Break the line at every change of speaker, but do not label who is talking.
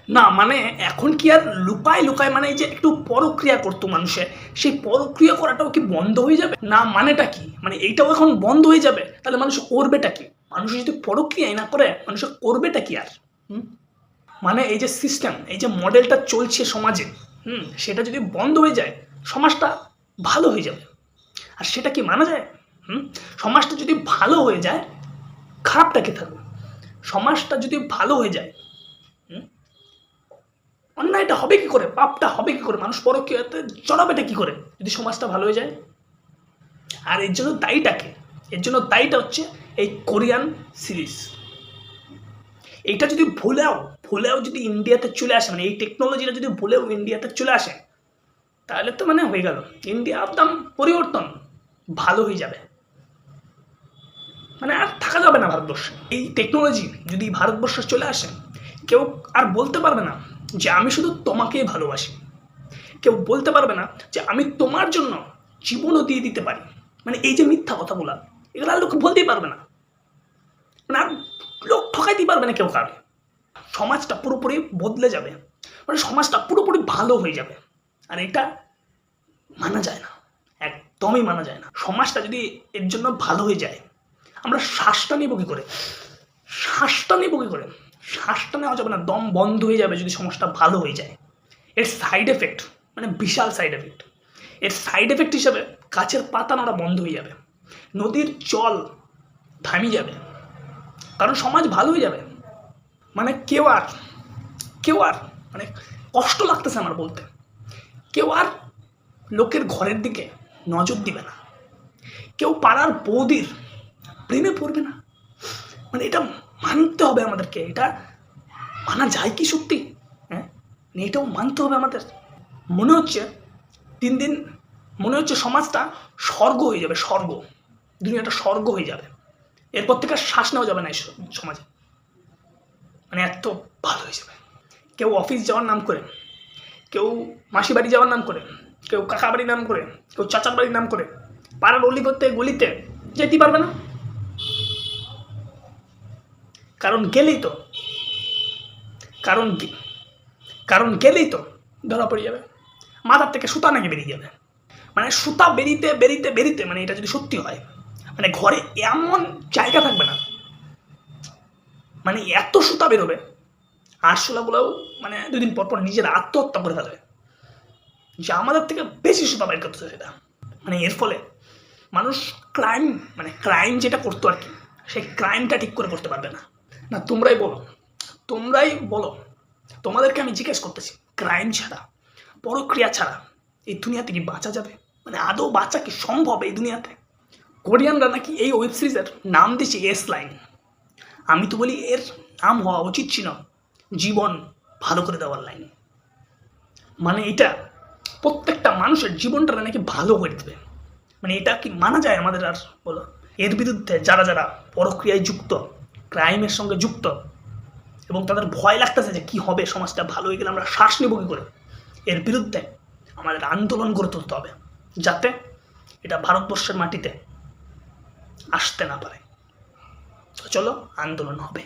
না মানে এখন কি আর লুকায় লুকায় মানে এই যে একটু পরক্রিয়া করতো মানুষে, সেই পরক্রিয়া করাটাও কি বন্ধ হয়ে যাবে? না মানেটা কি, মানে এইটাও এখন বন্ধ হয়ে যাবে? তাহলে মানুষ করবেটা কি? মানুষ যদি পরক্রিয়াই না করে মানুষ করবেটা কি আর? মানে এই যে সিস্টেম, এই যে মডেলটা চলছে সমাজে, সেটা যদি বন্ধ হয়ে যায় সমাজটা ভালো হয়ে যাবে। আর সেটা কি মানা যায়? সমাজটা যদি ভালো হয়ে যায় খারাপটা কি থাকবে? সমাজটা যদি ভালো হয়ে যায় অন্যায়টা হবে কি করে, পাপটা হবে কি করে, মানুষ পরকীয়াতে জড়াবেটা কি করে যদি সমাজটা ভালো হয়ে যায়? আর এর জন্য দায়ীটাকে, এর জন্য দায়ীটা হচ্ছে এই কোরিয়ান সিরিজ। এইটা যদি ভুলেও যদি ইন্ডিয়াতে চলে আসে, মানে এই টেকনোলজিটা যদি ভুলেও ইন্ডিয়াতে চলে আসে, তাহলে তো মানে হয়ে গেল, ইন্ডিয়া একদম পরিবর্তন, ভালো হয়ে যাবে, মানে আর থাকা যাবে না ভারতবর্ষে। এই টেকনোলজি যদি ভারতবর্ষে চলে আসে, কেউ আর বলতে পারবে না যে আমি শুধু তোমাকেই ভালোবাসি, কেউ বলতে পারবে না যে আমি তোমার জন্য জীবনও দিয়ে দিতে পারি। মানে এই যে মিথ্যা কথাগুলো, এগুলো আর লোক বলতেই পারবে না, মানে আর লোক ঠকাইতেই পারবে না কেউ কারো। সমাজটা পুরোপুরি বদলে যাবে, মানে সমাজটা পুরোপুরি ভালো হয়ে যাবে। আর এটা মানা যায় না, একদমই মানা যায় না। সমাজটা যদি এর জন্য ভালো হয়ে যায়, আমরা শ্বাসটা নেব কী করে? শ্বাসটা নেওয়া যাবে না, দম বন্ধ হয়ে যাবে যদি সমাজটা ভালো হয়ে যায়। এর সাইড এফেক্ট মানে বিশাল সাইড এফেক্ট। এর সাইড এফেক্ট হিসাবে গাছের পাতা নাড়া বন্ধ হয়ে যাবে, নদীর জল থামিয়ে যাবে, কারণ সমাজ ভালো হয়ে যাবে। মানে কেউ আর মানে কষ্ট লাগতেছে আমার বলতে, কেউ আর লোকের ঘরের দিকে নজর দিবে না, কেউ পাড়ার বৌদির প্রেমে পড়বে না। মানে এটা মানতে হবে আমাদেরকে, এটা মানা যায় কি সত্যি? হ্যাঁ, এটাও মানতে হবে আমাদের। মনে হচ্ছে দিন দিন মনে হচ্ছে সমাজটা স্বর্গ হয়ে যাবে, স্বর্গ, দুনিয়াটা স্বর্গ হয়ে যাবে। এরপর থেকে শ্বাস নেওয়া যাবে না এই সমাজে, মানে এত ভালো হয়ে যাবে। কেউ অফিস যাওয়ার নাম করে, কেউ মাসি বাড়ি যাওয়ার নাম করে, কেউ কাকা বাড়ির নাম করে, কেউ চাচার বাড়ির নাম করে পাড়ার অলি করতে গলিতে যেতে পারবে না, কারণ গেলেই তো ধরা পড়ে যাবে, মাথার থেকে সুতা নাকি বেরিয়ে যাবে। মানে সুতা বেরিতে মানে এটা যদি সত্যি হয়, মানে ঘরে এমন জায়গা থাকবে না, মানে এত সুতা বেরোবে, আরশোলাগুলোও মানে দুদিন পর নিজের আত্মহত্যা করে ফেলবে, যে আমাদের থেকে বেশি সুতা বের করতেছে সেটা। মানে এর ফলে মানুষ ক্রাইম যেটা করতো আর কি, সেই ক্রাইমটা ঠিক করে করতে পারবে না। না তোমরাই বলো, তোমাদেরকে আমি জিজ্ঞেস করতেছি, ক্রাইম ছাড়া, পরক্রিয়া ছাড়া এই দুনিয়াতে কি বাঁচা যাবে? মানে আদৌ বাঁচা কি সম্ভব এই দুনিয়াতে? কোরিয়ানরা নাকি এই ওয়েব সিরিজের নাম দিয়েছে এস লাইন। আমি তো বলি এর নাম হওয়া উচিত ছিল জীবন ভালো করে দেওয়ার লাইন। মানে এটা প্রত্যেকটা মানুষের জীবনটা নাকি ভালো করে দেবে, মানে এটা কি মানা যায় আমাদের আর? বলো, এর বিরুদ্ধে যারা পরক্রিয়ায় যুক্ত, ক্রাইমের সঙ্গে যুক্ত, এবং তাদের ভয় লাগতেছে যে কি হবে, সমাজটা ভালো হয়ে গেলে আমরা শ্বাস নেব কী করে, এর বিরুদ্ধে আমাদের আন্দোলন গড়ে তুলতে হবে, যাতে এটা ভারতবর্ষের মাটিতে আসতে না পারে। চলো আন্দোলন হবে।